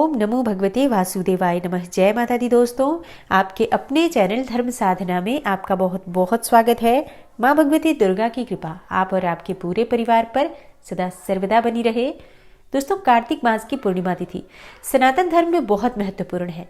ओम नमो भगवते वासुदेवाय नमः। जय माता दी दोस्तों, आपके अपने चैनल धर्म साधना में आपका बहुत बहुत स्वागत है। माँ भगवती दुर्गा की कृपा आप और आपके पूरे परिवार पर सदा सर्वदा बनी रहे। दोस्तों, कार्तिक मास की पूर्णिमा तिथि सनातन धर्म में बहुत महत्वपूर्ण है।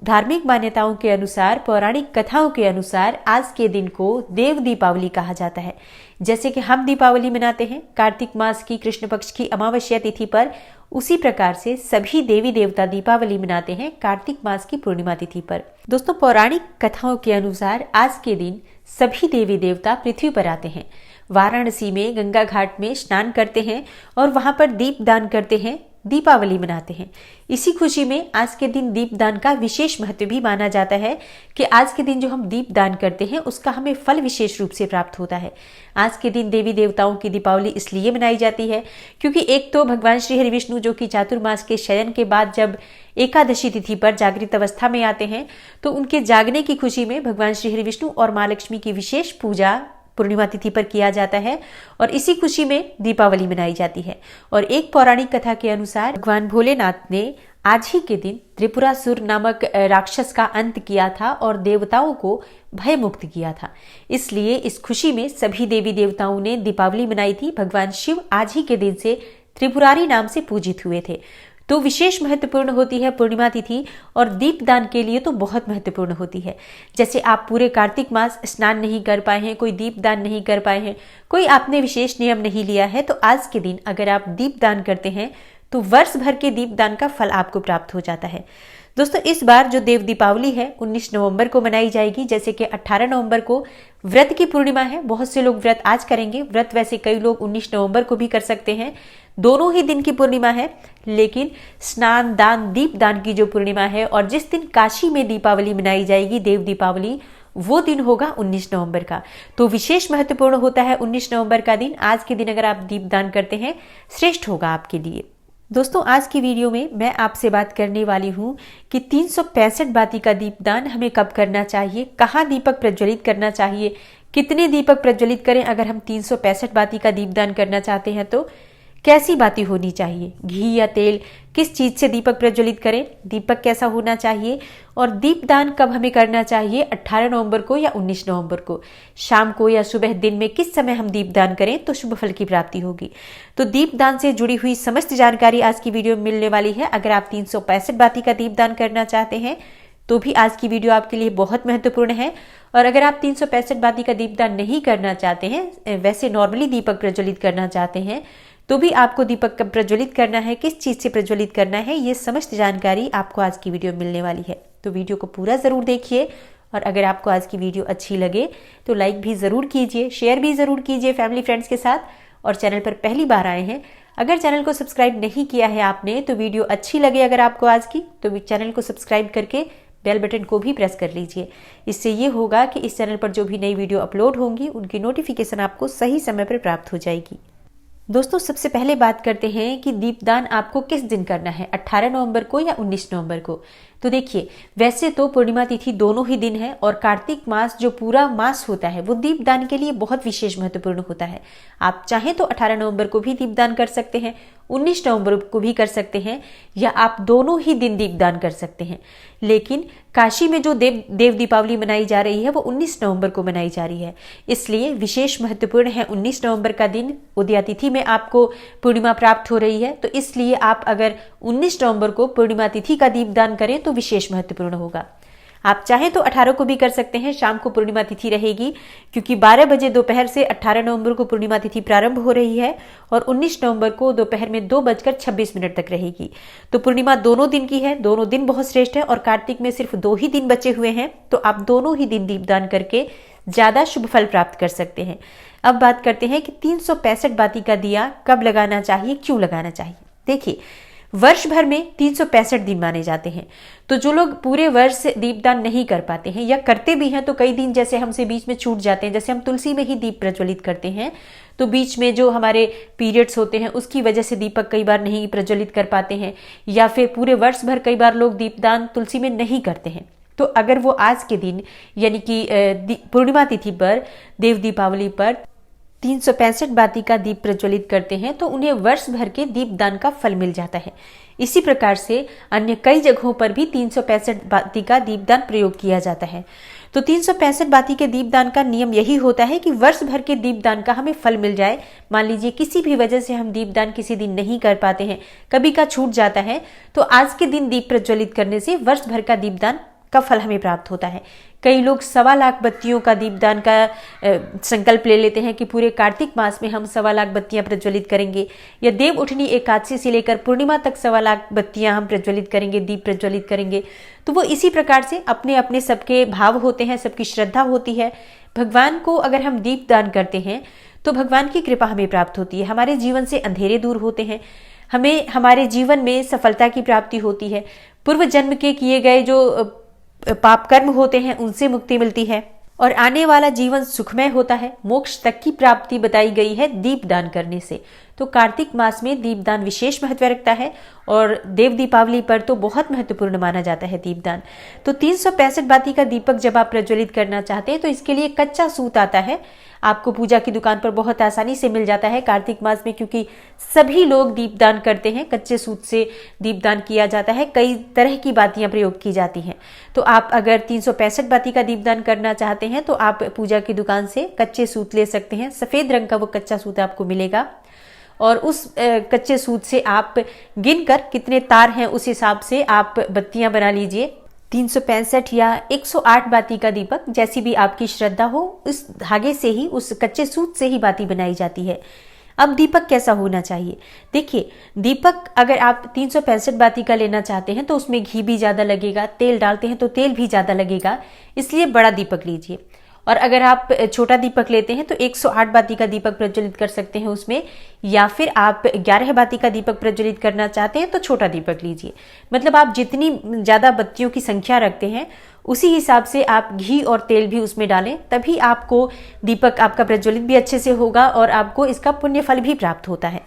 धार्मिक मान्यताओं के अनुसार, पौराणिक कथाओं के अनुसार आज के दिन को देव दीपावली कहा जाता है। जैसे कि हम दीपावली मनाते हैं कार्तिक मास की कृष्ण पक्ष की अमावस्या तिथि पर, उसी प्रकार से सभी देवी देवता दीपावली मनाते हैं कार्तिक मास की पूर्णिमा तिथि पर। दोस्तों, पौराणिक कथाओं के अनुसार आज के दिन सभी देवी देवता पृथ्वी पर आते हैं, वाराणसी में गंगा घाट में स्नान करते हैं और वहां पर दीप दान करते हैं, दीपावली मनाते हैं। इसी खुशी में आज के दिन दीप दान का विशेष महत्व भी माना जाता है कि आज के दिन जो हम दीप दान करते हैं उसका हमें फल विशेष रूप से प्राप्त होता है। आज के दिन देवी देवताओं की दीपावली इसलिए मनाई जाती है क्योंकि एक तो भगवान श्री हरि विष्णु जो कि चातुर्मास के शयन के बाद जब एकादशी तिथि पर जागृत अवस्था में आते हैं तो उनके जागने की खुशी में भगवान श्री हरि विष्णु और माँ लक्ष्मी की विशेष पूजा पूर्णिमा तिथि पर किया जाता है और इसी खुशी में दीपावली मनाई जाती है। और एक पौराणिक कथा के अनुसार भगवान भोलेनाथ ने आज ही के दिन त्रिपुरासुर नामक राक्षस का अंत किया था और देवताओं को भय मुक्त किया था। इसलिए इस खुशी में सभी देवी देवताओं ने दीपावली मनाई थी। भगवान शिव आज ही के दिन से त्रिपुरारी नाम से पूजित हुए थे। तो विशेष महत्वपूर्ण होती है पूर्णिमा तिथि और दीपदान के लिए तो बहुत महत्वपूर्ण होती है। जैसे आप पूरे कार्तिक मास स्नान नहीं कर पाए हैं, कोई दीपदान नहीं कर पाए हैं, कोई आपने विशेष नियम नहीं लिया है, तो आज के दिन अगर आप दीपदान करते हैं तो वर्ष भर के दीपदान का फल आपको प्राप्त हो जाता है। दोस्तों, इस बार जो देव दीपावली है 19 नवंबर को मनाई जाएगी। जैसे कि 18 नवंबर को व्रत की पूर्णिमा है, बहुत से लोग व्रत आज करेंगे। व्रत वैसे कई लोग 19 नवंबर को भी कर सकते हैं, दोनों ही दिन की पूर्णिमा है। लेकिन स्नान दान दीप दान की जो पूर्णिमा है और जिस दिन काशी में दीपावली मनाई जाएगी देव दीपावली, वो दिन होगा 19 नवंबर का। तो विशेष महत्वपूर्ण होता है 19 नवंबर का दिन। आज के दिन अगर आप दीपदान करते हैं श्रेष्ठ होगा आपके लिए। दोस्तों, आज की वीडियो में मैं आपसे बात करने वाली हूं कि 365 बाती का दीपदान हमें कब करना चाहिए, कहाँ दीपक प्रज्वलित करना चाहिए, कितने दीपक प्रज्वलित करें अगर हम 365 बाती का दीपदान करना चाहते हैं, तो कैसी बाती होनी चाहिए, घी या तेल, किस चीज से दीपक प्रज्वलित करें, दीपक कैसा होना चाहिए और दीपदान कब हमें करना चाहिए, 18 नवंबर को या 19 नवंबर को, शाम को या सुबह दिन में किस समय हम दीपदान करें तो शुभ फल की प्राप्ति होगी। तो दीपदान से जुड़ी हुई समस्त जानकारी आज की वीडियो में मिलने वाली है। अगर आप 365 बाती का दीपदान करना चाहते हैं तो भी आज की वीडियो आपके लिए बहुत महत्वपूर्ण है। और अगर आप 365 बाती का दीपदान नहीं करना चाहते हैं, वैसे नॉर्मली दीपक प्रज्वलित करना चाहते हैं, तो भी आपको दीपक कब प्रज्वलित करना है, किस चीज से प्रज्वलित करना है, ये समस्त जानकारी आपको आज की वीडियो में मिलने वाली है। तो वीडियो को पूरा जरूर देखिए और अगर आपको आज की वीडियो अच्छी लगे तो लाइक भी जरूर कीजिए, शेयर भी जरूर कीजिए फैमिली फ्रेंड्स के साथ। और चैनल पर पहली बार आए हैं, अगर चैनल को सब्सक्राइब नहीं किया है आपने, तो वीडियो अच्छी लगे अगर आपको आज की, तो चैनल को सब्सक्राइब करके बेल बटन को भी प्रेस कर लीजिए। इससे ये होगा कि इस चैनल पर जो भी नई वीडियो अपलोड होंगी उनकी नोटिफिकेशन आपको सही समय पर प्राप्त हो जाएगी। दोस्तों, सबसे पहले बात करते हैं कि दीपदान आपको किस दिन करना है, 18 नवंबर को या 19 नवंबर को। तो देखिए, वैसे तो पूर्णिमा तिथि दोनों ही दिन है और कार्तिक मास जो पूरा मास होता है वो दीपदान के लिए बहुत विशेष महत्वपूर्ण होता है। आप चाहें तो 18 नवंबर को भी दीपदान कर सकते हैं, 19 नवंबर को भी कर सकते हैं, या आप दोनों ही दिन दीपदान कर सकते हैं। लेकिन काशी में जो देव दीपावली मनाई जा रही है वो 19 नवंबर को मनाई जा रही है, इसलिए विशेष महत्वपूर्ण है 19 नवंबर का दिन। उदया तिथि में आपको पूर्णिमा प्राप्त हो रही है, तो इसलिए आप अगर 19 नवंबर को पूर्णिमा तिथि का दीपदान करें तो विशेष महत्वपूर्ण होगा। आप चाहें तो 18 को भी कर सकते हैं, शाम को पूर्णिमा तिथि रहेगी, क्योंकि 12 बजे दोपहर से 18 नवंबर को पूर्णिमा तिथि प्रारंभ हो रही है और 19 नवंबर को दोपहर में 2:26 तक रहेगी। तो पूर्णिमा दोनों दिन की है, दोनों दिन बहुत श्रेष्ठ है और कार्तिक में सिर्फ 2 ही दिन बचे हुए हैं, तो आप दोनों ही दिन दीपदान करके ज्यादा शुभ फल प्राप्त कर सकते हैं। अब बात करते हैं कि 365 बाती का दिया कब लगाना चाहिए, क्यों लगाना चाहिए। देखिए, वर्ष भर में 365 दिन माने जाते हैं, तो जो लोग पूरे वर्ष दीपदान नहीं कर पाते हैं या करते भी हैं तो कई दिन जैसे हमसे बीच में छूट जाते हैं, जैसे हम तुलसी में ही दीप प्रज्वलित करते हैं तो बीच में जो हमारे पीरियड्स होते हैं उसकी वजह से दीपक कई बार नहीं प्रज्वलित कर पाते हैं, या फिर पूरे वर्ष भर कई बार लोग दीपदान तुलसी में नहीं करते हैं। तो अगर वो आज के दिन यानी कि पूर्णिमा तिथि पर देव दीपावली पर 365 बाती का दीप प्रज्वलित करते हैं तो उन्हें वर्ष भर के दीपदान का फल मिल जाता है। इसी प्रकार से अन्य कई जगहों पर भी 365 बाती का दीपदान प्रयोग किया जाता है। तो 365 बाती के दीपदान का नियम यही होता है कि वर्ष भर के दीपदान का हमें फल मिल जाए। मान लीजिए किसी भी वजह से हम दीपदान किसी दिन नहीं कर पाते हैं, कभी का छूट जाता है, तो आज के दिन दीप प्रज्वलित करने से वर्ष भर का दीपदान का फल हमें प्राप्त होता है। कई लोग 1.25 लाख बत्तियों का दीपदान का संकल्प ले लेते हैं कि पूरे कार्तिक मास में हम 1.25 लाख बत्तियां प्रज्वलित करेंगे, या देव उठनी एकादशी से लेकर पूर्णिमा तक 1.25 लाख बत्तियां हम प्रज्वलित करेंगे, दीप प्रज्वलित करेंगे। तो वो इसी प्रकार से अपने अपने सबके भाव होते हैं, सबकी श्रद्धा होती है। भगवान को अगर हम दीप दान करते हैं तो भगवान की कृपा हमें प्राप्त होती है, हमारे जीवन से अंधेरे दूर होते हैं, हमें हमारे जीवन में सफलता की प्राप्ति होती है, पूर्व जन्म के किए गए जो पाप कर्म होते हैं उनसे मुक्ति मिलती है, और आने वाला जीवन सुखमय होता है। मोक्ष तक की प्राप्ति बताई गई है दीप दान करने से। तो कार्तिक मास में दीपदान विशेष महत्व रखता है और देव दीपावली पर तो बहुत महत्वपूर्ण माना जाता है दीपदान। तो 365 बाती का दीपक जब आप प्रज्वलित करना चाहते हैं तो इसके लिए कच्चा सूत आता है, आपको पूजा की दुकान पर बहुत आसानी से मिल जाता है कार्तिक मास में, क्योंकि सभी लोग दीपदान करते हैं। कच्चे सूत से दीपदान किया जाता है, कई तरह की बातियां प्रयोग की जाती हैं। तो आप अगर 365 बाती का दीपदान करना चाहते हैं तो आप पूजा की दुकान से कच्चे सूत ले सकते हैं। सफेद रंग का वो कच्चा सूत आपको मिलेगा और उस कच्चे सूत से आप गिनकर कितने तार हैं उस हिसाब से आप बत्तियां बना लीजिए। 365 या 108 बाती का दीपक, जैसी भी आपकी श्रद्धा हो, उस धागे से ही, उस कच्चे सूत से ही बाती बनाई जाती है। अब दीपक कैसा होना चाहिए? देखिए, दीपक अगर आप 365 बाती का लेना चाहते हैं तो उसमें घी भी ज्यादा लगेगा, तेल डालते हैं तो तेल भी ज्यादा लगेगा, इसलिए बड़ा दीपक लीजिए। और अगर आप छोटा दीपक लेते हैं तो 108 बाती का दीपक प्रज्वलित कर सकते हैं उसमें, या फिर आप 11 बाती का दीपक प्रज्वलित करना चाहते हैं तो छोटा दीपक लीजिए। मतलब आप जितनी ज्यादा बत्तियों की संख्या रखते हैं उसी हिसाब से आप घी और तेल भी उसमें डालें, तभी आपको दीपक आपका प्रज्वलित भी अच्छे से होगा और आपको इसका पुण्य फल भी प्राप्त होता है।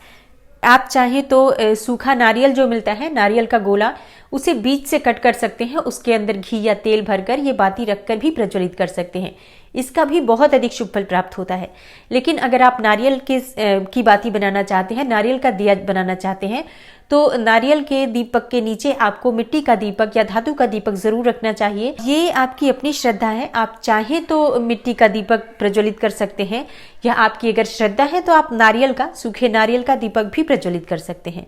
आप चाहें तो सूखा नारियल जो मिलता है, नारियल का गोला, उसे बीच से कट कर सकते हैं, उसके अंदर घी या तेल भरकर ये बाती रखकर भी प्रज्वलित कर सकते हैं। इसका भी बहुत अधिक शुभ फल प्राप्त होता है। लेकिन अगर आप नारियल की बाती बनाना चाहते हैं, नारियल का दिया बनाना चाहते हैं, तो नारियल के दीपक के नीचे आपको मिट्टी का दीपक या धातु का दीपक जरूर रखना चाहिए। ये आपकी अपनी श्रद्धा है, आप चाहें तो मिट्टी का दीपक प्रज्वलित कर सकते हैं, या आपकी अगर श्रद्धा है तो आप नारियल का, सूखे नारियल का दीपक भी प्रज्वलित कर सकते हैं।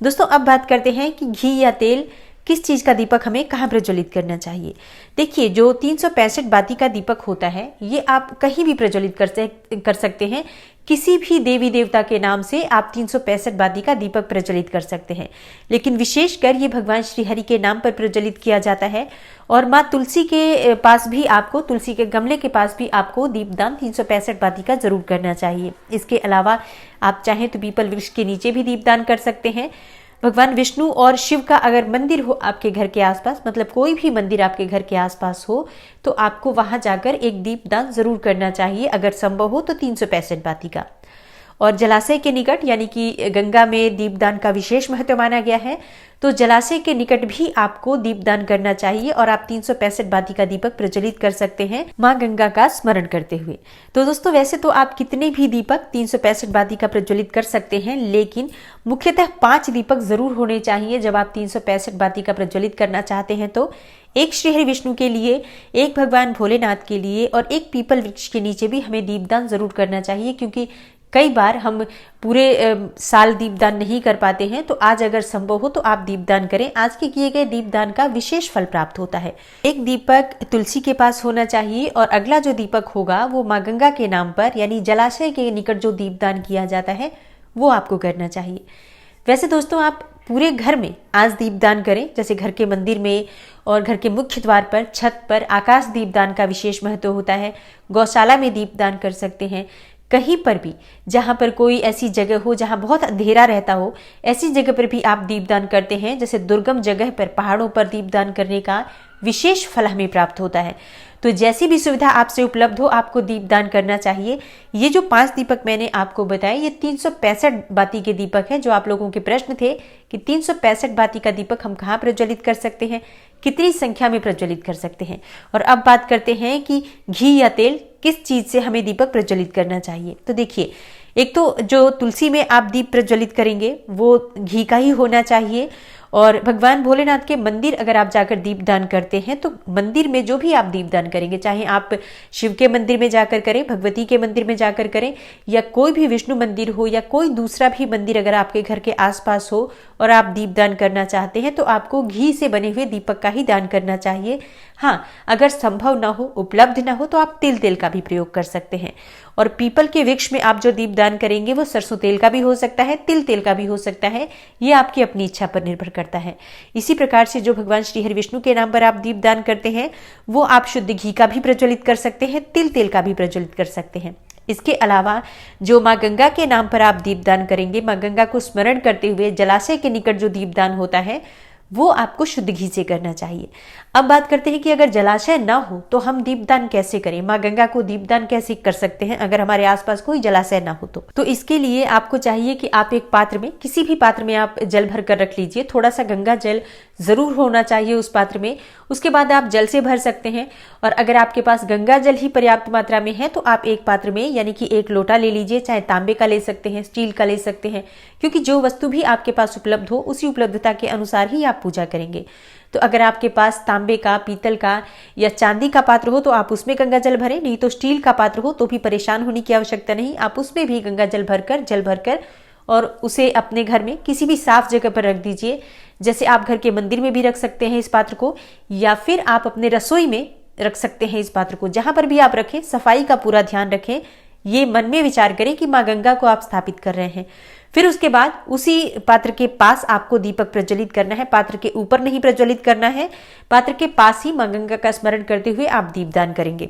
दोस्तों, अब बात करते हैं कि घी या तेल, किस चीज का दीपक हमें कहाँ प्रज्वलित करना चाहिए। देखिए, जो 365 बाती का दीपक होता है ये आप कहीं भी प्रज्वलित कर सकते हैं। किसी भी देवी देवता के नाम से आप 365 बाती का दीपक प्रज्वलित कर सकते हैं, लेकिन विशेषकर ये भगवान श्री हरि के नाम पर प्रज्वलित किया जाता है। और माँ तुलसी के पास भी आपको, तुलसी के गमले के पास भी आपको दीपदान 365 बाती का जरूर करना चाहिए। इसके अलावा आप चाहें तो पीपल वृक्ष के नीचे भी दीपदान कर सकते हैं। भगवान विष्णु और शिव का अगर मंदिर हो आपके घर के आसपास, मतलब कोई भी मंदिर आपके घर के आसपास हो, तो आपको वहां जाकर एक दीपदान जरूर करना चाहिए, अगर संभव हो तो 365 बाती का। और जलाशय के निकट, यानी कि गंगा में दीपदान का विशेष महत्व माना गया है, तो जलाशय के निकट भी आपको दीपदान करना चाहिए और आप 365 बाती का दीपक प्रज्वलित कर सकते हैं माँ गंगा का स्मरण करते हुए। तो दोस्तों, वैसे तो आप कितने भी दीपक 365 बाती का प्रज्वलित कर सकते हैं, लेकिन मुख्यतः 5 दीपक जरूर होने चाहिए जब आप 365 बाती का प्रज्वलित करना चाहते हैं। तो एक श्री हरि विष्णु के लिए, एक भगवान भोलेनाथ के लिए और एक पीपल वृक्ष के नीचे भी हमें दीपदान जरूर करना चाहिए, क्योंकि कई बार हम पूरे साल दीपदान नहीं कर पाते हैं। तो आज अगर संभव हो तो आप दीपदान करें। आज के किए गए दीपदान का विशेष फल प्राप्त होता है। एक दीपक तुलसी के पास होना चाहिए और अगला जो दीपक होगा वो माँ गंगा के नाम पर, यानी जलाशय के निकट जो दीपदान किया जाता है वो आपको करना चाहिए। वैसे दोस्तों, आप पूरे घर में आज दीपदान करें, जैसे घर के मंदिर में और घर के मुख्य द्वार पर, छत पर आकाश दीपदान का विशेष महत्व होता है। गौशाला में दीपदान कर सकते हैं। कहीं पर भी जहां पर कोई ऐसी जगह हो जहां बहुत अंधेरा रहता हो, ऐसी जगह पर भी आप दीपदान करते हैं, जैसे दुर्गम जगह पर, पहाड़ों पर दीपदान करने का विशेष फल हमें प्राप्त होता है। तो जैसी भी सुविधा आपसे उपलब्ध हो आपको दीपदान करना चाहिए। ये जो 5 दीपक मैंने आपको बताए ये 365 बाती के दीपक हैं। जो आप लोगों के प्रश्न थे कि 365 बाती का दीपक हम कहाँ प्रज्वलित कर सकते हैं, कितनी संख्या में प्रज्वलित कर सकते हैं। और अब बात करते हैं कि घी या तेल, किस चीज से हमें दीपक प्रज्वलित करना चाहिए। तो देखिए, एक तो जो तुलसी में आप दीप प्रज्वलित करेंगे वो घी का ही होना चाहिए, और भगवान भोलेनाथ के मंदिर अगर आप जाकर दीपदान करते हैं तो मंदिर में जो भी आप दीपदान करेंगे, चाहे आप शिव के मंदिर में जाकर करें, भगवती के मंदिर में जाकर करें, या कोई भी विष्णु मंदिर हो या कोई दूसरा भी मंदिर अगर आपके घर के आसपास हो और आप दीपदान करना चाहते हैं तो आपको घी से बने हुए दीपक का ही दान करना चाहिए। हाँ, अगर संभव ना हो, उपलब्ध ना हो तो आप तिल तेल का भी प्रयोग कर सकते हैं। और पीपल के वृक्ष में आप जो दीपदान करेंगे वो सरसों तेल का भी हो सकता है, तिल तेल का भी हो सकता है, ये आपकी अपनी इच्छा पर निर्भर करता है। इसी प्रकार से जो भगवान श्री हरि विष्णु के नाम पर आप दीपदान करते हैं वो आप शुद्ध घी का भी प्रज्वलित कर सकते हैं, तिल तेल का भी प्रज्वलित कर सकते हैं। इसके अलावा जो माँ गंगा के नाम पर आप दीपदान करेंगे, माँ गंगा को स्मरण करते हुए जलाशय के निकट जो दीपदान होता है वो आपको शुद्ध घी से करना चाहिए। अब बात करते हैं कि अगर जलाशय ना हो तो हम दीपदान कैसे करें, माँ गंगा को दीपदान कैसे कर सकते हैं अगर हमारे आसपास कोई जलाशय ना हो तो इसके लिए आपको चाहिए कि आप एक पात्र में, किसी भी पात्र में आप जल भर कर रख लीजिए। थोड़ा सा गंगा जल जरूर होना चाहिए उस पात्र में। उसके बाद आप जल से भर सकते हैं, और अगर आपके पास गंगा जल ही पर्याप्त मात्रा में है तो आप एक पात्र में यानी कि एक लोटा ले लीजिए, चाहे तांबे का ले सकते हैं, स्टील का ले सकते हैं, क्योंकि जो वस्तु भी आपके पास उपलब्ध हो उसी उपलब्धता के अनुसार ही आप पूजा करेंगे। तो अगर आपके पास तांबे का, पीतल का या चांदी का पात्र हो तो आप उसमें गंगा जल भरें, नहीं तो स्टील का पात्र हो तो भी परेशान होने की आवश्यकता नहीं, आप उसमें भी गंगा जल भरकर और उसे अपने घर में किसी भी साफ जगह पर रख दीजिए। जैसे आप घर के मंदिर में भी रख सकते हैं इस पात्र को, या फिर आप अपने रसोई में रख सकते हैं इस पात्र को। जहां पर भी आप रखें सफाई का पूरा ध्यान रखें, ये मन में विचार करें कि माँ गंगा को आप स्थापित कर रहे हैं। फिर उसके बाद उसी पात्र के पास आपको दीपक प्रज्वलित करना है, पात्र के ऊपर नहीं प्रज्वलित करना है, पात्र के पास ही माँ गंगा का स्मरण करते हुए आप दीपदान करेंगे।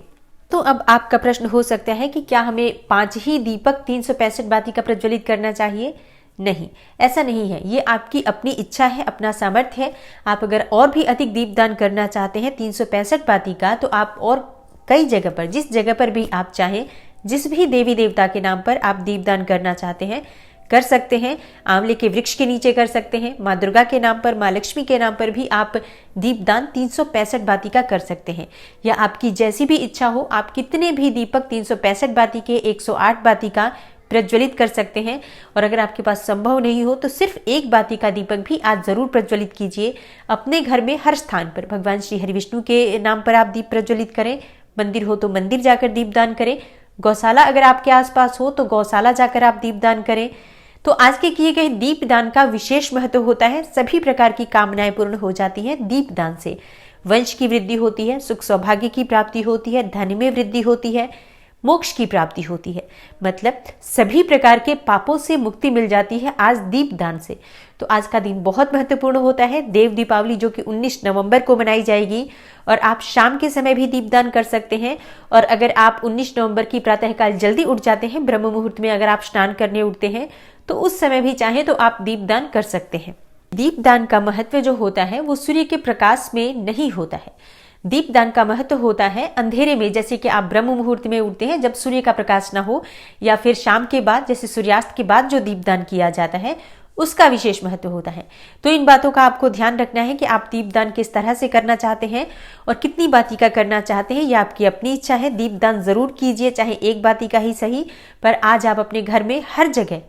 तो अब आपका प्रश्न हो सकता है कि क्या हमें 5 ही दीपक 365 बाती का प्रज्वलित करना चाहिए? नहीं, ऐसा नहीं है। ये आपकी अपनी इच्छा है, अपना सामर्थ्य है। आप अगर और भी अधिक दीपदान करना चाहते हैं 365 बाती का, तो आप और कई जगह पर, जिस जगह पर भी आप चाहें, जिस भी देवी देवता के नाम पर आप दीपदान करना चाहते हैं कर सकते हैं। आंवले के वृक्ष के नीचे कर सकते हैं, माँ दुर्गा के नाम पर, माँ लक्ष्मी के नाम पर भी आप दीपदान 365 बाती का कर सकते हैं। या आपकी जैसी भी इच्छा हो, आप कितने भी दीपक 365 बाती के, 108 बाती का प्रज्वलित कर सकते हैं। और अगर आपके पास संभव नहीं हो तो सिर्फ एक बाती का दीपक भी आज जरूर प्रज्वलित कीजिए। अपने घर में हर स्थान पर भगवान श्री हरि विष्णु के नाम पर आप दीप प्रज्वलित करें। मंदिर हो तो मंदिर जाकर दीपदान करें। गौशाला अगर आपके आसपास हो तो गौशाला जाकर आप दीपदान करें। तो आज के किए गए दीपदान का विशेष महत्व होता है। सभी प्रकार की कामनाएं पूर्ण हो जाती हैं दीपदान से। वंश की वृद्धि होती है, सुख सौभाग्य की प्राप्ति होती है, धन में वृद्धि होती है, मोक्ष की प्राप्ति होती है, मतलब सभी प्रकार के पापों से मुक्ति मिल जाती है आज दीपदान से। तो आज का दिन बहुत महत्वपूर्ण होता है। देव दीपावली जो कि 19 नवंबर को मनाई जाएगी, और आप शाम के समय भी दीपदान कर सकते हैं। और अगर आप 19 नवंबर की प्रातःकाल जल्दी उठ जाते हैं, ब्रह्म मुहूर्त में अगर आप स्नान करने उठते हैं, तो उस समय भी चाहे तो आप दीपदान कर सकते हैं। दीपदान का महत्व जो होता है वो सूर्य के प्रकाश में नहीं होता है। दीपदान का महत्व होता है अंधेरे में, जैसे कि आप ब्रह्म मुहूर्त में उठते हैं जब सूर्य का प्रकाश ना हो, या फिर शाम के बाद जैसे सूर्यास्त के बाद जो दीपदान किया जाता है उसका विशेष महत्व होता है। तो इन बातों का आपको ध्यान रखना है कि आप दीपदान किस तरह से करना चाहते हैं और कितनी बाती का करना चाहते हैं, यह आपकी अपनी इच्छा है। दीपदान जरूर कीजिए, चाहे एक बाती का ही सही, पर आज आप अपने घर में हर जगह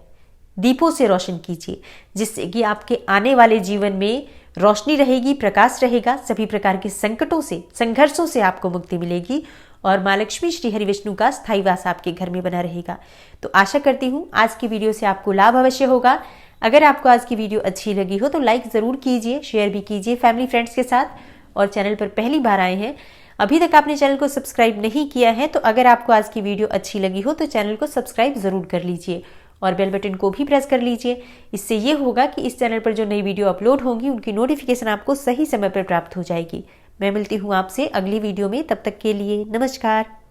दीपों से रोशन कीजिए, जिससे कि आपके आने वाले जीवन में रोशनी रहेगी, प्रकाश रहेगा, सभी प्रकार के संकटों से, संघर्षों से आपको मुक्ति मिलेगी, और माँ लक्ष्मी श्री हरि विष्णु का स्थायी वास आपके घर में बना रहेगा। तो आशा करती हूँ आज की वीडियो से आपको लाभ अवश्य होगा। अगर आपको आज की वीडियो अच्छी लगी हो तो लाइक जरूर कीजिए, शेयर भी कीजिए फैमिली फ्रेंड्स के साथ। और चैनल पर पहली बार आए हैं, अभी तक आपने चैनल को सब्सक्राइब नहीं किया है, तो अगर आपको आज की वीडियो अच्छी लगी हो तो चैनल को सब्सक्राइब जरूर कर लीजिए और बेल बटन को भी प्रेस कर लीजिए। इससे ये होगा कि इस चैनल पर जो नई वीडियो अपलोड होंगी उनकी नोटिफिकेशन आपको सही समय पर प्राप्त हो जाएगी। मैं मिलती हूँ आपसे अगली वीडियो में, तब तक के लिए नमस्कार।